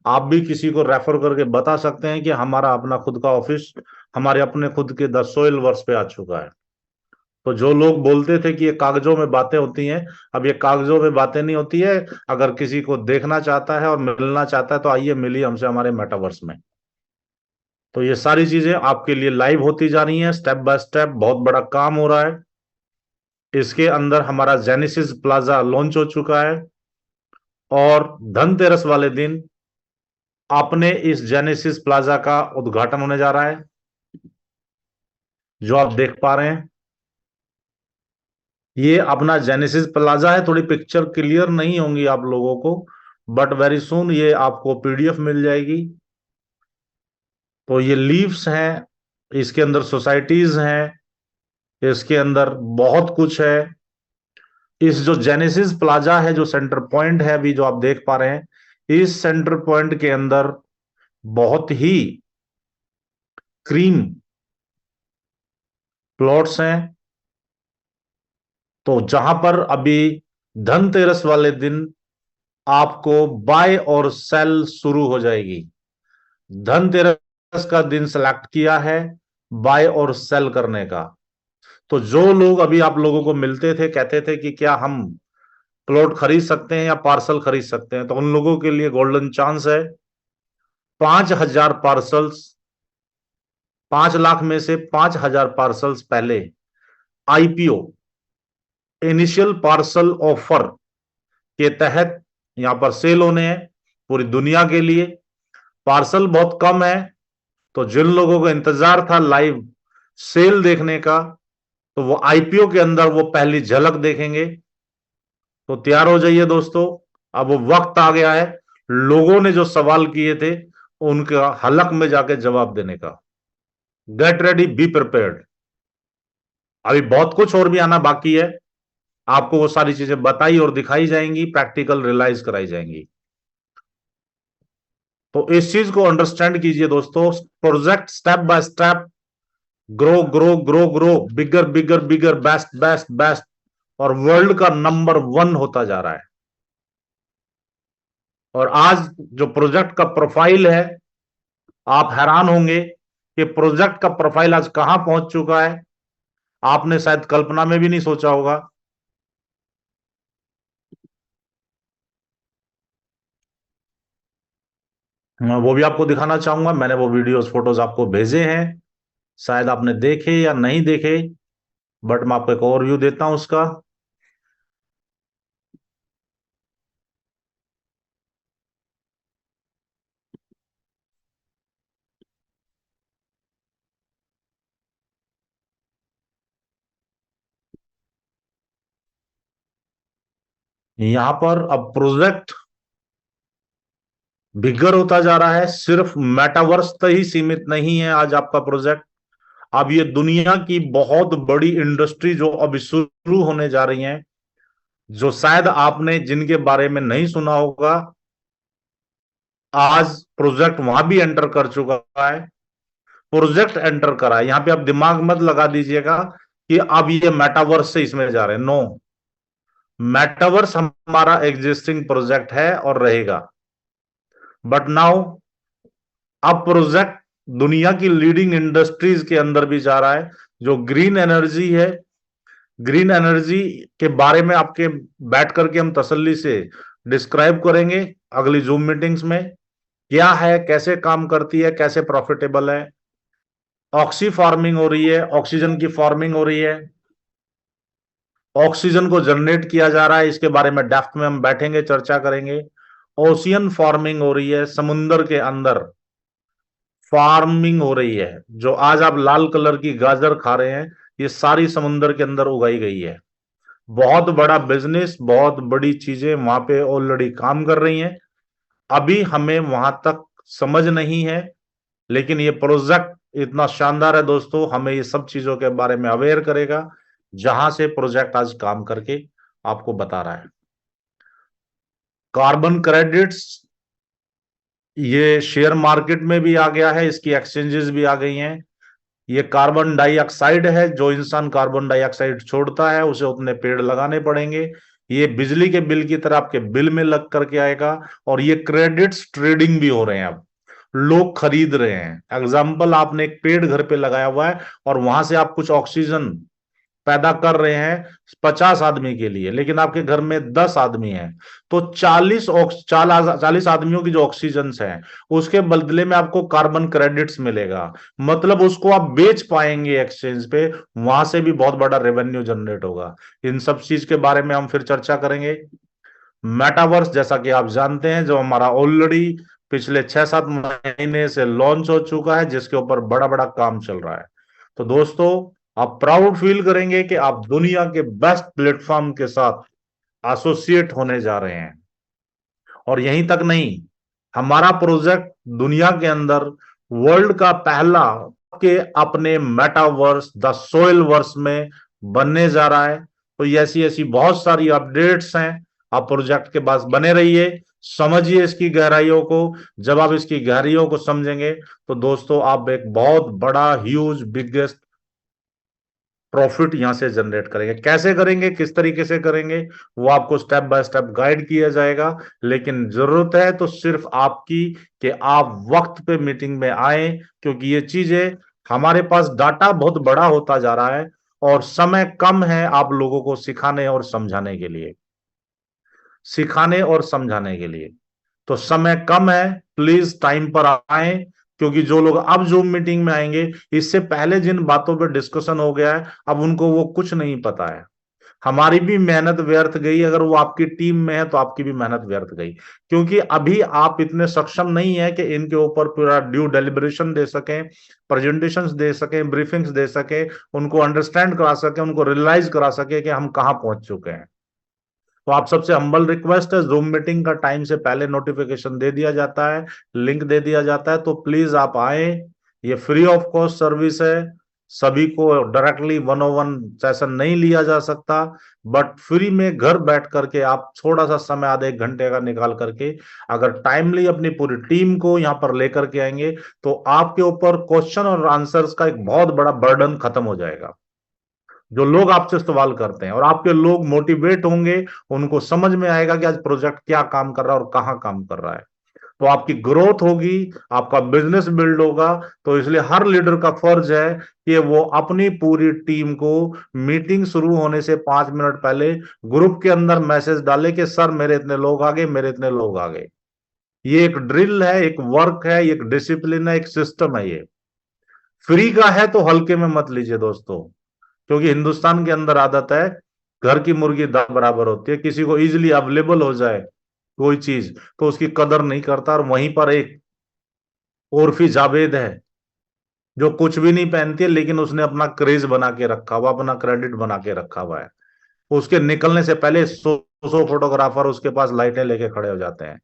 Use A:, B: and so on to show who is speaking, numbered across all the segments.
A: आप भी किसी को रेफर करके बता सकते हैं कि हमारा अपना खुद का ऑफिस हमारे अपने खुद के द सोइल वर्क्स पे आ चुका है। तो जो लोग बोलते थे कि ये कागजों में बातें होती हैं, अब ये कागजों में बातें नहीं होती है। अगर किसी को देखना चाहता है और मिलना चाहता है तो आइए मिलिए हमसे हमारे मेटावर्स में। तो ये सारी चीजें आपके लिए लाइव होती जा रही हैं, स्टेप बाय स्टेप बहुत बड़ा काम हो रहा है। इसके अंदर हमारा जेनेसिस प्लाजा लॉन्च हो चुका है, और धनतेरस वाले दिन अपने इस जेनेसिस प्लाजा का उद्घाटन होने जा रहा है, जो आप देख पा रहे हैं। ये अपना जेनेसिस प्लाजा है। थोड़ी पिक्चर क्लियर नहीं होंगी आप लोगों को, बट वेरी सुन ये आपको पीडीएफ मिल जाएगी। तो ये लीव्स हैं, इसके अंदर सोसाइटीज हैं, इसके अंदर बहुत कुछ है। इस जो जेनेसिस प्लाजा है, जो सेंटर पॉइंट है अभी जो आप देख पा रहे हैं, इस सेंटर पॉइंट के अंदर बहुत ही क्रीम प्लॉट्स हैं। तो जहां पर अभी धनतेरस वाले दिन आपको बाय और सेल शुरू हो जाएगी। धनतेरस का दिन सेलेक्ट किया है बाय और सेल करने का। तो जो लोग अभी आप लोगों को मिलते थे, कहते थे कि क्या हम प्लॉट खरीद सकते हैं या पार्सल खरीद सकते हैं, तो उन लोगों के लिए गोल्डन चांस है। 5,000 पार्सल्स, 5 लाख में से 5,000 पार्सल्स पहले आईपीओ, इनिशियल पार्सल ऑफर के तहत यहां पर सेल होने हैं पूरी दुनिया के लिए। पार्सल बहुत कम है, तो जिन लोगों को इंतजार था लाइव सेल देखने का, तो वो आईपीओ के अंदर वो पहली झलक देखेंगे। तो तैयार हो जाइए दोस्तों, अब वो वक्त आ गया है लोगों ने जो सवाल किए थे उनका हलक में जाके जवाब देने का। Get ready, be prepared. अभी बहुत कुछ और भी आना बाकी है। आपको वो सारी चीजें बताई और दिखाई जाएंगी, प्रैक्टिकल रियलाइज कराई जाएंगी। तो इस चीज को अंडरस्टैंड कीजिए दोस्तों। Project step by step, grow grow grow grow, bigger bigger bigger, best best best, और वर्ल्ड का नंबर 1 होता जा रहा है। और आज जो प्रोजेक्ट का प्रोफाइल है, आप हैरान होंगे कि प्रोजेक्ट का प्रोफाइल आज कहां पहुंच चुका है। आपने शायद कल्पना में भी नहीं सोचा होगा। मैं वो भी आपको दिखाना चाहूंगा। मैंने वो वीडियोस फोटोज आपको भेजे हैं, शायद आपने देखे या नहीं देखे, बट मैं आपको एक ओवरव्यू देता हूं उसका। यहां पर अब प्रोजेक्ट बिगर होता जा रहा है। सिर्फ मेटावर्स तक ही सीमित नहीं है आज आपका प्रोजेक्ट। अब ये दुनिया की बहुत बड़ी इंडस्ट्री जो अब शुरू होने जा रही हैं, जो शायद आपने जिनके बारे में नहीं सुना होगा, आज प्रोजेक्ट वहां भी एंटर कर चुका है। प्रोजेक्ट एंटर करा है। यहां पे आप दिमाग मत लगा दीजिएगा कि अब ये मेटावर्स से इसमें जा रहे हैं। नो, मेटावर्स हमारा एग्जिस्टिंग प्रोजेक्ट है और रहेगा। बट नाउ अब प्रोजेक्ट दुनिया की लीडिंग इंडस्ट्रीज के अंदर भी जा रहा है। जो ग्रीन एनर्जी है, ग्रीन एनर्जी के बारे में आपके बैठ करके हम तसल्ली से डिस्क्राइब करेंगे अगली जूम मीटिंग्स में। क्या है, कैसे काम करती है, कैसे प्रॉफिटेबल है। ऑक्सी फार्मिंग हो रही है, ऑक्सीजन की फार्मिंग हो रही है, ऑक्सीजन को जनरेट किया जा रहा है, इसके बारे में डेप्थ में हम बैठेंगे, चर्चा करेंगे। ओशियन फार्मिंग हो रही है, समुन्द्र के अंदर फार्मिंग हो रही है। जो आज आप लाल कलर की गाजर खा रहे हैं, ये सारी समुन्द्र के अंदर उगाई गई है। बहुत बड़ा बिजनेस, बहुत बड़ी चीजें वहां पे ऑलरेडी काम कर रही हैं। अभी हमें वहां तक समझ नहीं है, लेकिन ये प्रोजेक्ट इतना शानदार है दोस्तों, हमें ये सब चीजों के बारे में अवेयर करेगा, जहां से प्रोजेक्ट आज काम करके आपको बता रहा है। कार्बन क्रेडिट्स, ये शेयर मार्केट में भी आ गया है, इसकी एक्सचेंजेस भी आ गई हैं। ये कार्बन डाइऑक्साइड है, जो इंसान कार्बन डाइऑक्साइड छोड़ता है उसे उतने पेड़ लगाने पड़ेंगे। ये बिजली के बिल की तरह आपके बिल में लग करके आएगा। और ये क्रेडिट्स ट्रेडिंग भी हो रहे हैं, अब लोग खरीद रहे हैं। एग्जाम्पल, आपने एक पेड़ घर पे लगाया हुआ है और वहां से आप कुछ ऑक्सीजन पैदा कर रहे हैं 50 आदमी के लिए, लेकिन आपके घर में 10 आदमी हैं, तो 40 आदमियों की जो ऑक्सीजन है उसके बदले में आपको कार्बन क्रेडिट्स मिलेगा। मतलब उसको आप बेच पाएंगे एक्सचेंज पे, वहां से भी बहुत बड़ा रेवेन्यू जनरेट होगा। इन सब चीज के बारे में हम फिर चर्चा करेंगे। मेटावर्स, जैसा कि आप जानते हैं, जो हमारा ऑलरेडी पिछले 6-7 महीने से लॉन्च हो चुका है, जिसके ऊपर बड़ा बड़ा काम चल रहा है। तो दोस्तों, आप प्राउड फील करेंगे कि आप दुनिया के बेस्ट प्लेटफॉर्म के साथ एसोसिएट होने जा रहे हैं। और यहीं तक नहीं, हमारा प्रोजेक्ट दुनिया के अंदर वर्ल्ड का पहला के अपने मेटावर्स द सोइल वर्स में बनने जा रहा है। तो ऐसी ऐसी बहुत सारी अपडेट्स हैं। आप प्रोजेक्ट के पास बने रहिए, समझिए इसकी गहराइयों को। जब आप इसकी गहराइयों को समझेंगे तो दोस्तों, आप एक बहुत बड़ा ह्यूज बिगेस्ट प्रॉफिट यहां से जनरेट करेंगे। कैसे करेंगे, किस तरीके से करेंगे, वो आपको स्टेप बाय स्टेप गाइड किया जाएगा। लेकिन जरूरत है तो सिर्फ आपकी, कि आप वक्त पे मीटिंग में आए, क्योंकि ये चीजें, हमारे पास डाटा बहुत बड़ा होता जा रहा है और समय कम है आप लोगों को सिखाने और समझाने के लिए, सिखाने और समझाने के लिए। तो समय कम है, प्लीज टाइम पर आए। क्योंकि जो लोग अब जूम मीटिंग में आएंगे, इससे पहले जिन बातों पर डिस्कशन हो गया है, अब उनको वो कुछ नहीं पता है। हमारी भी मेहनत व्यर्थ गई। अगर वो आपकी टीम में है तो आपकी भी मेहनत व्यर्थ गई, क्योंकि अभी आप इतने सक्षम नहीं है कि इनके ऊपर पूरा ड्यू डेलिब्रेशन दे सकें, प्रेजेंटेशंस दे सकें, ब्रीफिंग्स दे सकें, उनको अंडरस्टैंड करा सकें, उनको रियलाइज करा सके कि हम कहां पहुंच चुके हैं। तो आप सबसे हम्बल रिक्वेस्ट है, जूम मीटिंग का टाइम से पहले नोटिफिकेशन दे दिया जाता है, लिंक दे दिया जाता है, तो प्लीज आप आए। ये फ्री ऑफ कॉस्ट सर्विस है। सभी को डायरेक्टली 101 सेशन नहीं लिया जा सकता, बट फ्री में घर बैठ करके आप थोड़ा सा समय, आधे 1 घंटे का निकाल करके, अगर टाइमली अपनी पूरी टीम को यहां पर लेकर के आएंगे, तो आपके ऊपर क्वेश्चन और आंसर्स का एक बहुत बड़ा बर्डन खत्म हो जाएगा। जो लोग आपसे सवाल करते हैं और आपके लोग मोटिवेट होंगे, उनको समझ में आएगा कि आज प्रोजेक्ट क्या काम कर रहा है और कहाँ काम कर रहा है, तो आपकी ग्रोथ होगी, आपका बिजनेस बिल्ड होगा। तो इसलिए हर लीडर का फर्ज है कि वो अपनी पूरी टीम को मीटिंग शुरू होने से 5 मिनट पहले ग्रुप के अंदर मैसेज डाले कि सर मेरे इतने लोग आ गए, मेरे इतने लोग आ गए। ये एक ड्रिल है, एक वर्क है, एक डिसिप्लिन है, एक सिस्टम है। ये फ्री का है तो हल्के में मत लीजिए दोस्तों, क्योंकि हिंदुस्तान के अंदर आदत है, घर की मुर्गी दाल बराबर होती है। किसी को इजिली अवेलेबल हो जाए कोई चीज तो उसकी कदर नहीं करता। और वहीं पर एक उर्फी जावेद है, जो कुछ भी नहीं पहनती है, लेकिन उसने अपना क्रेज बना के रखा हुआ, अपना क्रेडिट बना के रखा हुआ है। उसके निकलने से पहले 100 फोटोग्राफर उसके पास लाइटें लेके खड़े हो जाते हैं।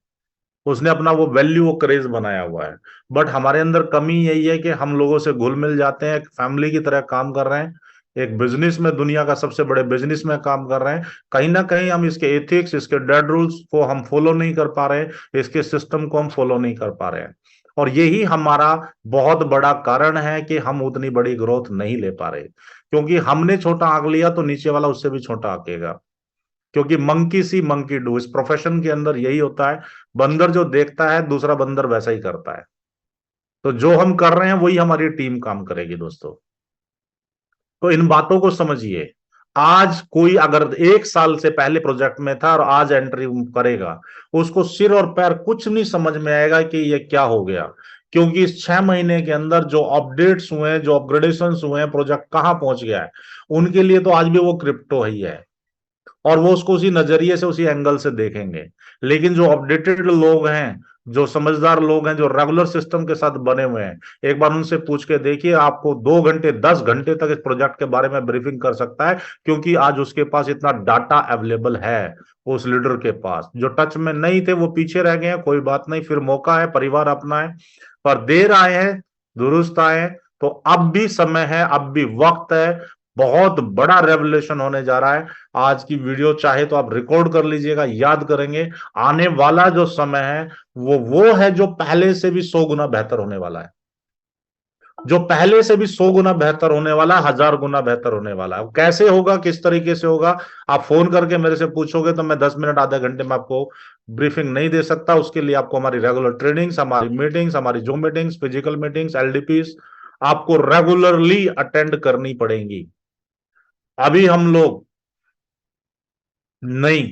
A: उसने अपना वो वैल्यू, वो क्रेज बनाया हुआ है। बट हमारे अंदर कमी यही है कि हम लोगों से घुल मिल जाते हैं, एक फैमिली की तरह काम कर रहे हैं, एक बिजनेस में, दुनिया का सबसे बड़े बिजनेस में काम कर रहे हैं। कहीं ना कहीं हम इसके एथिक्स, इसके डेड रूल्स को हम फॉलो नहीं कर पा रहे, इसके सिस्टम को हम फॉलो नहीं कर पा रहे हैं। और यही हमारा बहुत बड़ा कारण है कि हम उतनी बड़ी ग्रोथ नहीं ले पा रहे, क्योंकि हमने छोटा आंक लिया तो नीचे वाला उससे भी छोटा आंकेगा। क्योंकि मंकी सी मंकी डू, इस प्रोफेशन के अंदर यही होता है। बंदर जो देखता है दूसरा बंदर वैसा ही करता है। तो जो हम कर रहे हैं वही हमारी टीम काम करेगी दोस्तों। तो इन बातों को समझिए। आज कोई अगर 1 साल से पहले प्रोजेक्ट में था और आज एंट्री करेगा, उसको सिर और पैर कुछ नहीं समझ में आएगा कि ये क्या हो गया। क्योंकि इस 6 महीने के अंदर जो अपडेट्स हुए हैं, जो अपग्रेडेशन हुए हैं, प्रोजेक्ट कहां पहुंच गया है, उनके लिए तो आज भी वो क्रिप्टो ही है। और वो उसको उसी नजरिए से, उसी एंगल से देखेंगे। लेकिन जो अपडेटेड लोग हैं, जो समझदार लोग हैं, जो रेगुलर सिस्टम के साथ बने हुए हैं, एक बार उनसे पूछ के देखिए, आपको 2 घंटे 10 घंटे तक इस प्रोजेक्ट के बारे में ब्रीफिंग कर सकता है। क्योंकि आज उसके पास इतना डाटा अवेलेबल है। उस लीडर के पास जो टच में नहीं थे वो पीछे रह गए हैं, कोई बात नहीं, फिर मौका है, परिवार अपना है, पर देर आए हैं दुरुस्त आए। तो अब भी समय है, अब भी वक्त है। बहुत बड़ा रेवोल्यूशन होने जा रहा है। आज की वीडियो चाहे तो आप रिकॉर्ड कर लीजिएगा, याद करेंगे। आने वाला जो समय है वो है जो पहले से भी 100 गुना बेहतर होने वाला है। जो पहले से भी 100 गुना बेहतर होने वाला है, 1000 गुना बेहतर होने वाला है। कैसे होगा, किस तरीके से होगा, आप फोन करके मेरे से पूछोगे तो मैं 10 मिनट आधे घंटे में आपको ब्रीफिंग नहीं दे सकता। उसके लिए आपको हमारी रेगुलर ट्रेनिंग्स, हमारी मीटिंग्स, हमारी जूम मीटिंग्स, फिजिकल मीटिंग्स, एलडीपीस आपको रेगुलरली अटेंड करनी पड़ेंगी। अभी हम लोग नहीं,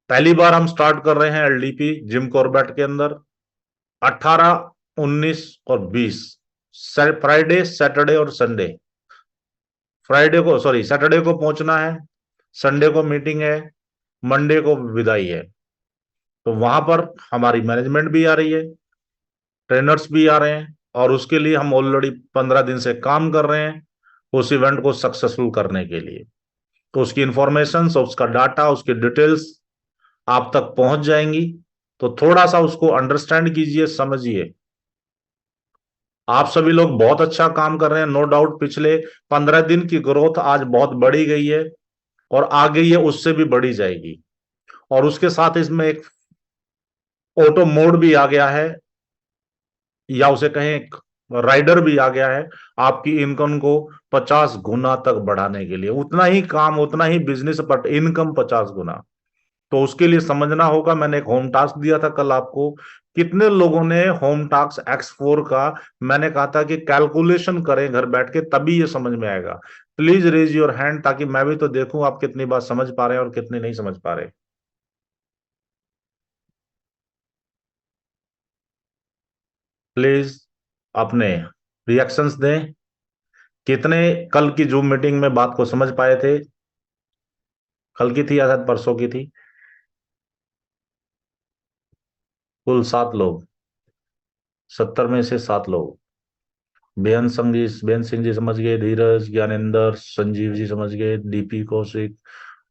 A: पहली बार हम स्टार्ट कर रहे हैं एलडीपी जिम कॉर्बेट के अंदर। 18, 19 और 20 फ्राइडे, सैटरडे और संडे। फ्राइडे को, सॉरी, सैटरडे को पहुंचना है, संडे को मीटिंग है, मंडे को विदाई है। तो वहां पर हमारी मैनेजमेंट भी आ रही है, ट्रेनर्स भी आ रहे हैं, और उसके लिए हम ऑलरेडी 15 दिन से काम कर रहे हैं उस इवेंट को सक्सेसफुल करने के लिए। तो उसकी इंफॉर्मेशन, उसका डाटा, उसकी डिटेल्स आप तक पहुंच जाएंगी। तो थोड़ा सा उसको अंडरस्टैंड कीजिए, समझिए। आप सभी लोग बहुत अच्छा काम कर रहे हैं, नो डाउट। पिछले 15 दिन की ग्रोथ आज बहुत बढ़ी गई है, और आगे ये उससे भी बढ़ी जाएगी। और उसके साथ इसमें एक ऑटो मोड भी आ गया है, या उसे कहें एक राइडर भी आ गया है, आपकी इनकम को 50 गुना तक बढ़ाने के लिए। उतना ही काम, उतना ही बिजनेस, बट इनकम 50 गुना। तो उसके लिए समझना होगा। मैंने एक होम टास्क दिया था कल आपको, कितने लोगों ने होम टास्क X4 का, मैंने कहा था कि कैलकुलेशन करें घर बैठ के, तभी ये समझ में आएगा। प्लीज रेज योर हैंड, ताकि मैं भी तो देखूं आप कितनी बात समझ पा रहे हैं और कितनी नहीं समझ पा रहे। प्लीज अपने रिएक्शंस दें। कितने कल की जूम मीटिंग में बात को समझ पाए थे? कल की थी या शायद परसों की थी? कुल 7 लोग, 70 में से 7 लोग। बेअन सिंह जी समझ गए, धीरज, ज्ञानेंद्र, संजीव जी समझ गए, डीपी कौशिक,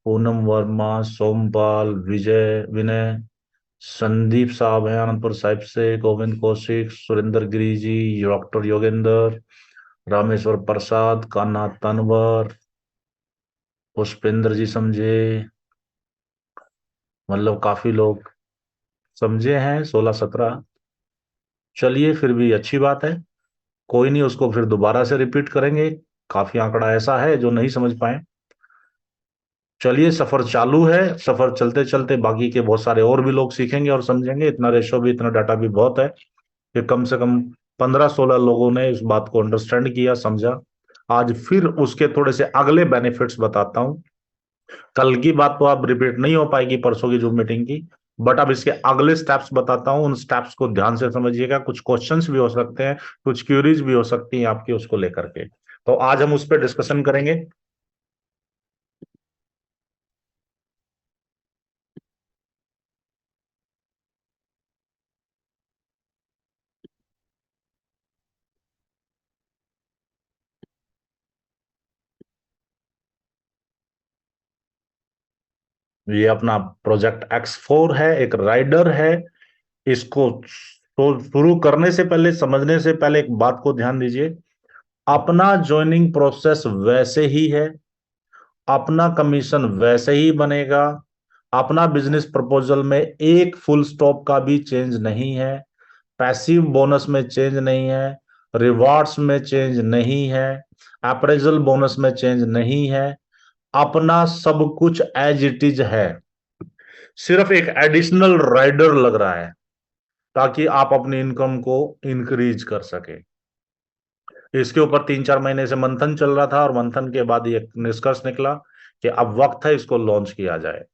A: पूनम वर्मा, सोमपाल, विजय, विनय, संदीप साहब हैं आनंदपुर साहिब से, गोविंद कौशिक, सुरेंद्र गिरी जी, डॉक्टर योगेंद्र, रामेश्वर प्रसाद, कान्हा तनवर, पुष्पेंद्र जी समझे। मतलब काफी लोग समझे हैं, 16, 17। चलिए, फिर भी अच्छी बात है। कोई नहीं, उसको फिर दोबारा से रिपीट करेंगे। काफी आंकड़ा ऐसा है जो नहीं समझ पाए। चलिए, सफर चालू है। सफर चलते चलते बाकी के बहुत सारे और भी लोग सीखेंगे और समझेंगे। इतना रेशो भी, इतना डाटा भी बहुत है कि कम से कम 15-16 लोगों ने इस बात को अंडरस्टैंड किया, समझा। आज फिर उसके थोड़े से अगले बेनिफिट्स बताता हूं। कल की बात तो अब रिपीट नहीं हो पाएगी, परसों की जूम मीटिंग की। बट अब इसके अगले स्टेप्स बताता हूं। उन स्टेप्स को ध्यान से समझिएगा। कुछ क्वेश्चंस भी हो सकते हैं, कुछ क्यूरीज भी हो सकती हैं आपकी उसको लेकर के। तो आज हम उस पर डिस्कशन करेंगे। ये अपना प्रोजेक्ट X4 है, एक राइडर है। इसको तो शुरू करने से पहले, समझने से पहले, एक बात को ध्यान दीजिए। अपना ज्वाइनिंग प्रोसेस वैसे ही है, अपना कमीशन वैसे ही बनेगा, अपना बिजनेस प्रपोजल में एक फुल स्टॉप का भी चेंज नहीं है, पैसिव बोनस में चेंज नहीं है, रिवॉर्ड्स में चेंज नहीं है, अप्रेजल बोनस में चेंज नहीं है। अपना सब कुछ एज इट इज है। सिर्फ एक एडिशनल राइडर लग रहा है ताकि आप अपनी इनकम को इंक्रीज कर सके। इसके ऊपर 3-4 महीने से मंथन चल रहा था, और मंथन के बाद ये निष्कर्ष निकला कि अब वक्त है इसको लॉन्च किया जाए।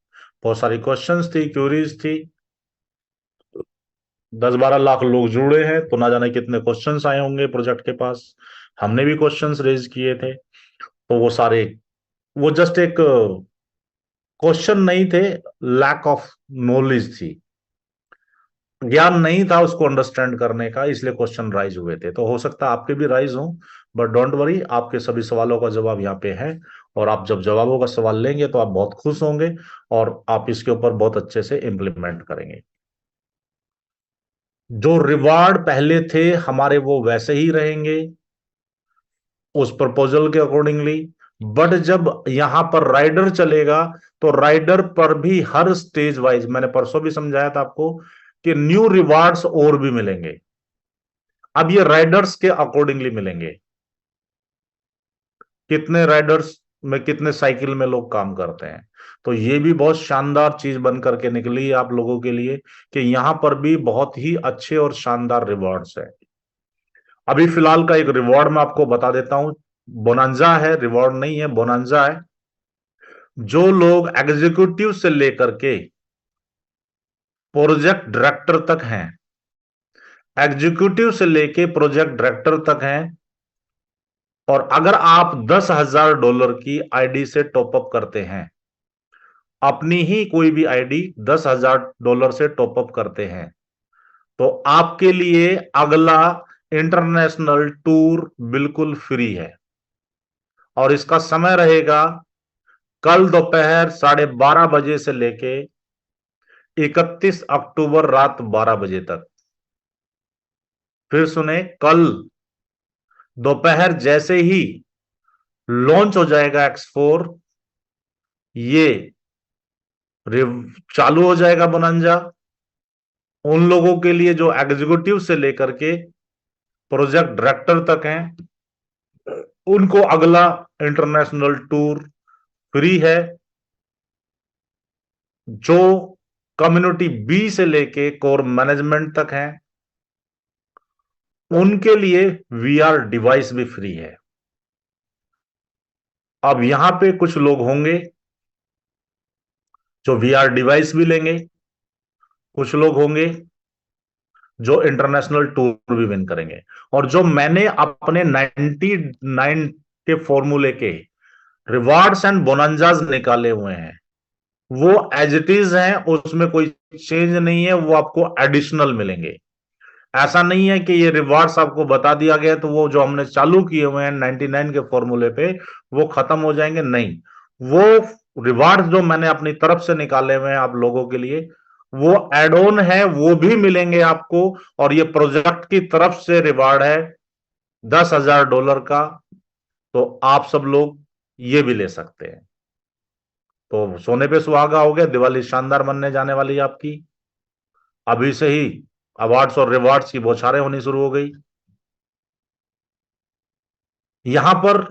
A: बहुत सारी क्वेश्चंस थी, क्यूरीज थी। 10-12 लाख लोग जुड़े हैं, तो ना जाने कितने क्वेश्चंस आए होंगे प्रोजेक्ट के पास। हमने भी क्वेश्चंस रेज किए थे। तो वो सारे, वो जस्ट एक क्वेश्चन नहीं थे, लैक ऑफ नॉलेज थी, ज्ञान नहीं था उसको अंडरस्टैंड करने का, इसलिए क्वेश्चन राइज हुए थे। तो हो सकता है आपके भी राइज हों, बट डोंट वरी, आपके सभी सवालों का जवाब यहाँ पे है। और आप जब जवाबों का सवाल लेंगे तो आप बहुत खुश होंगे, और आप इसके ऊपर बहुत अच्छे से इंप्लीमेंट करेंगे। जो रिवार्ड पहले थे हमारे, वो वैसे ही रहेंगे उस प्रपोजल के अकॉर्डिंगली। बट जब यहां पर राइडर चलेगा, तो राइडर पर भी हर स्टेज वाइज, मैंने परसों भी समझाया था आपको, कि न्यू रिवार्ड्स और भी मिलेंगे। अब ये राइडर्स के अकॉर्डिंगली मिलेंगे, कितने राइडर्स में कितने साइकिल में लोग काम करते हैं। तो ये भी बहुत शानदार चीज बन करके निकली है आप लोगों के लिए कि यहां पर भी बहुत ही अच्छे और शानदार रिवॉर्ड्स है। अभी फिलहाल का एक रिवॉर्ड मैं आपको बता देता हूं, बोनांजा है, रिवॉर्ड नहीं है, बोनांजा है। जो लोग एग्जीक्यूटिव से लेकर के प्रोजेक्ट डायरेक्टर तक हैं, एग्जीक्यूटिव से लेके प्रोजेक्ट डायरेक्टर तक हैं, और अगर आप $10,000 की आईडी से टॉपअप करते हैं, अपनी ही कोई भी आईडी $10,000 से टॉपअप करते हैं, तो आपके लिए अगला इंटरनेशनल टूर बिल्कुल फ्री है। और इसका समय रहेगा कल दोपहर 12:30 से लेके 31 अक्टूबर रात 12 बजे तक। फिर सुने, कल दोपहर जैसे ही लॉन्च हो जाएगा X4, ये चालू हो जाएगा बोनांजा। उन लोगों के लिए जो एग्जीक्यूटिव से लेकर के प्रोजेक्ट डायरेक्टर तक हैं, उनको अगला इंटरनेशनल टूर फ्री है। जो कम्युनिटी बी से लेके कोर मैनेजमेंट तक हैं, उनके लिए वीआर डिवाइस भी फ्री है। अब यहां पे कुछ लोग होंगे जो वीआर डिवाइस भी लेंगे, कुछ लोग होंगे जो इंटरनेशनल टूर भी विन करेंगे। और जो मैंने अपने 99 के फॉर्मूले के रिवार्ड्स एंड बोनंजाज निकाले हुए हैं, वो एज इट इज हैं, उसमें कोई चेंज नहीं है, वो आपको एडिशनल मिलेंगे। ऐसा नहीं है कि ये रिवार्ड्स आपको बता दिया गया तो वो जो हमने चालू किए हुए हैं 99 के फॉर्मूले पे वो खत्म हो जाएंगे, नहीं। वो रिवार्ड्स जो मैंने अपनी तरफ से निकाले हुए हैं आप लोगों के लिए, वो एड ऑन है, वो भी मिलेंगे आपको। और ये प्रोजेक्ट की तरफ से रिवार्ड है $10,000 का, तो आप सब लोग ये भी ले सकते हैं। तो सोने पे सुहागा हो गया, दिवाली शानदार बनने जाने वाली है आपकी। अभी से ही अवार्ड्स और रिवार्ड्स की बौछारें होनी शुरू हो गई। यहां पर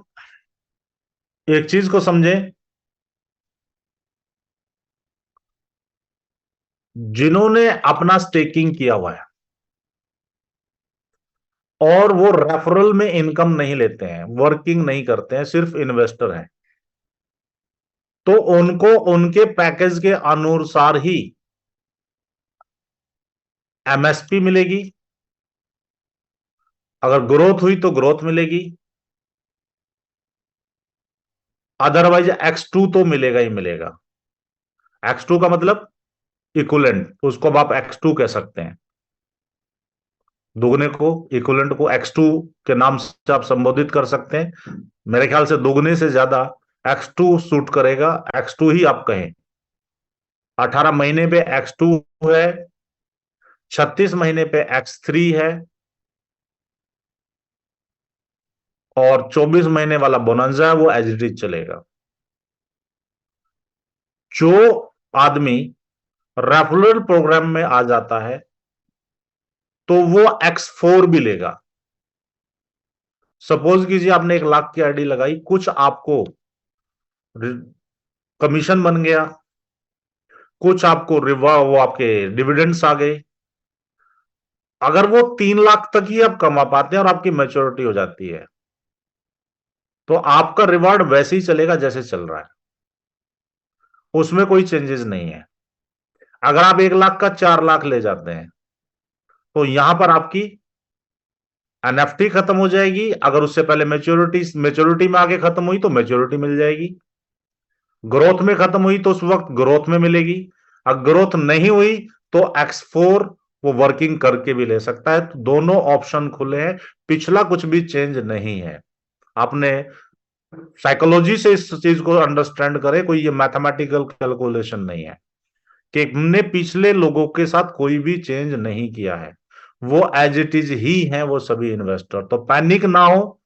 A: एक चीज को समझें, जिन्होंने अपना स्टेकिंग किया हुआ है और वो रेफरल में इनकम नहीं लेते हैं, वर्किंग नहीं करते हैं, सिर्फ इन्वेस्टर हैं, तो उनको उनके पैकेज के अनुसार ही एमएसपी मिलेगी। अगर ग्रोथ हुई तो ग्रोथ मिलेगी, अदरवाइज X2 तो मिलेगा ही मिलेगा। X2 का मतलब इक्विवेलेंट, उसको अब आप X2 कह सकते हैं। दुगने को, इक्विवेलेंट को X2 के नाम से आप संबोधित कर सकते हैं। मेरे ख्याल से दुगने से ज्यादा X2 सूट करेगा, X2 ही आप कहें। 18 महीने पे X2 है, 36 महीने पे X3 है, और 24 महीने वाला बोनंजा है वो एज इट इज चलेगा। जो आदमी रेफरल प्रोग्राम में आ जाता है तो वो X4 भी लेगा। सपोज कीजिए आपने 1 लाख की आईडी लगाई, कुछ आपको कमीशन बन गया, कुछ आपको वो आपके डिविडेंड्स आ गए। अगर वो 3 लाख तक ही आप कमा पाते हैं और आपकी मैच्योरिटी हो जाती है, तो आपका रिवार्ड वैसे ही चलेगा जैसे चल रहा है, उसमें कोई चेंजेस नहीं है। अगर आप 1 लाख का 4 लाख ले जाते हैं तो यहां पर आपकी एनएफटी खत्म हो जाएगी। अगर उससे पहले मैच्योरिटी में आगे खत्म हुई तो मैच्योरिटी मिल जाएगी। ग्रोथ में खत्म हुई तो उस वक्त ग्रोथ में मिलेगी। अगर ग्रोथ नहीं हुई तो X4 वो वर्किंग करके भी ले सकता है। तो दोनों ऑप्शन खुले हैं, पिछला कुछ भी चेंज नहीं है। आपने साइकोलॉजी से इस चीज को अंडरस्टैंड करें, कोई ये मैथमेटिकल कैलकुलेशन नहीं है कि हमने पिछले लोगों के साथ कोई भी चेंज नहीं किया है, वो एज इट इज ही हैं वो सभी इन्वेस्टर। तो पैनिक ना हो,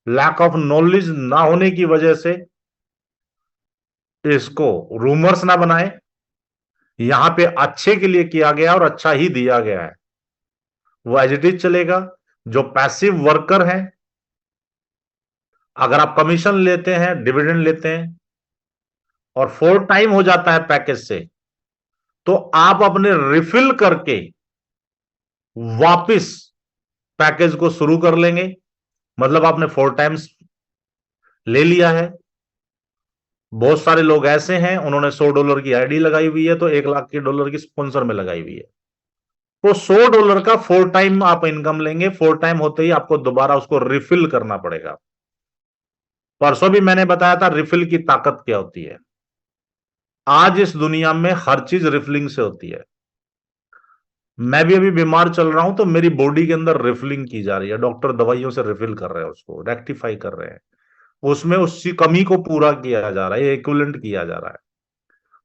A: लैक ऑफ नॉलेज ना होने की वजह से इसको रूमर्स ना बनाए। यहां पे अच्छे के लिए किया गया और अच्छा ही दिया गया है, वो एज इट इज चलेगा। जो पैसिव वर्कर है, अगर आप कमीशन लेते हैं, डिविडेंड लेते हैं और 4 टाइम हो जाता है पैकेज से, तो आप अपने रिफिल करके वापिस पैकेज को शुरू कर लेंगे। मतलब आपने 4 टाइम्स ले लिया है। बहुत सारे लोग ऐसे हैं, उन्होंने $100 की आईडी लगाई हुई है, तो 1 लाख की डॉलर की स्पॉन्सर में लगाई हुई है। तो $100 का 4 टाइम आप इनकम लेंगे। 4 टाइम होते ही आपको दोबारा उसको रिफिल करना पड़ेगा। परसों भी मैंने बताया था रिफिल की ताकत क्या होती है। आज इस दुनिया में हर चीज रिफिलिंग से होती है। मैं भी अभी बीमार चल रहा हूं तो मेरी बॉडी के अंदर रिफिलिंग की जा रही है। डॉक्टर दवाइयों से रिफिल कर रहे हैं, उसको रेक्टिफाई कर रहे हैं, उसमें उसकी कमी को पूरा किया जा रहा है, इक्विवेलेंट किया जा रहा है।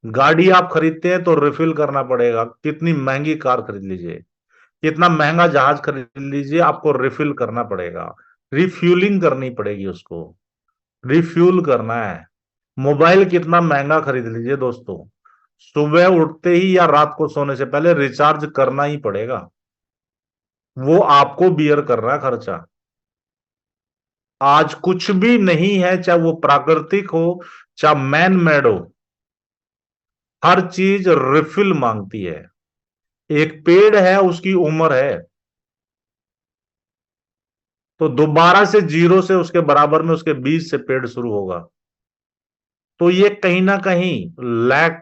A: गाड़ी आप खरीदते हैं तो रिफिल करना पड़ेगा। कितनी महंगी कार खरीद लीजिए, कितना महंगा जहाज खरीद लीजिए, आपको रिफिल करना पड़ेगा, रिफ्यूलिंग करनी पड़ेगी, उसको रिफ्यूल करना है। मोबाइल कितना महंगा खरीद लीजिए दोस्तों, सुबह उठते ही या रात को सोने से पहले रिचार्ज करना ही पड़ेगा। वो आपको बियर कर रहा है खर्चा। आज कुछ भी नहीं है, चाहे वो प्राकृतिक हो चाहे मैन मेड हो, हर चीज रिफिल मांगती है। एक पेड़ है, उसकी उम्र है, तो दोबारा से जीरो से उसके बराबर में उसके बीज से पेड़ शुरू होगा। तो ये कहीं ना कहीं लैक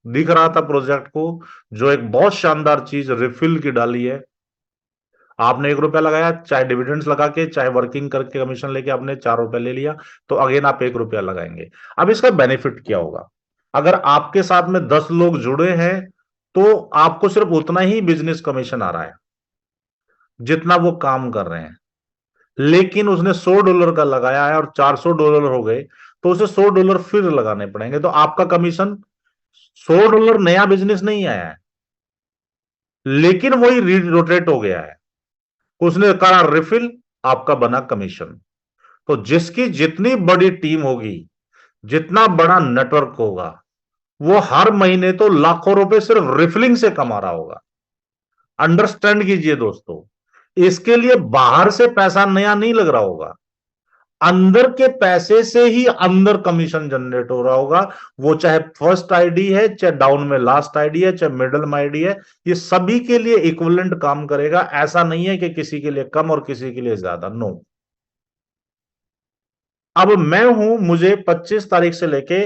A: दिख रहा था प्रोजेक्ट को, जो एक बहुत शानदार चीज रिफिल की डाली है। आपने ₹1 लगाया, चाहे डिविडेंड्स लगा के चाहे वर्किंग करके कमीशन लेके आपने ₹4 ले लिया, तो अगेन आप ₹1 लगाएंगे। अब इसका बेनिफिट क्या होगा? अगर आपके साथ में 10 लोग जुड़े हैं, तो आपको सिर्फ उतना ही बिजनेस कमीशन आ रहा है जितना वो काम कर रहे हैं। लेकिन उसने $100 का लगाया है और $400 हो गए, तो उसे $100 फिर लगाने पड़ेंगे। तो आपका कमीशन $100 नया बिजनेस नहीं आया है, लेकिन वही रोटेट हो गया है। उसने करा रिफिल, आपका बना कमीशन। तो जिसकी जितनी बड़ी टीम होगी, जितना बड़ा नेटवर्क होगा, वो हर महीने तो लाखों रुपए सिर्फ रिफिलिंग से कमा रहा होगा। अंडरस्टैंड कीजिए दोस्तों, इसके लिए बाहर से पैसा नया नहीं लग रहा होगा, अंदर के पैसे से ही अंदर कमीशन जनरेट हो रहा होगा। वो चाहे फर्स्ट आईडी है, चाहे डाउन में लास्ट आईडी है, चाहे मिडल में आईडी है, ये सभी के लिए इक्विवेलेंट काम करेगा। ऐसा नहीं है कि किसी के लिए कम और किसी के लिए ज्यादा, नो। अब मैं हूं, मुझे 25 तारीख से लेके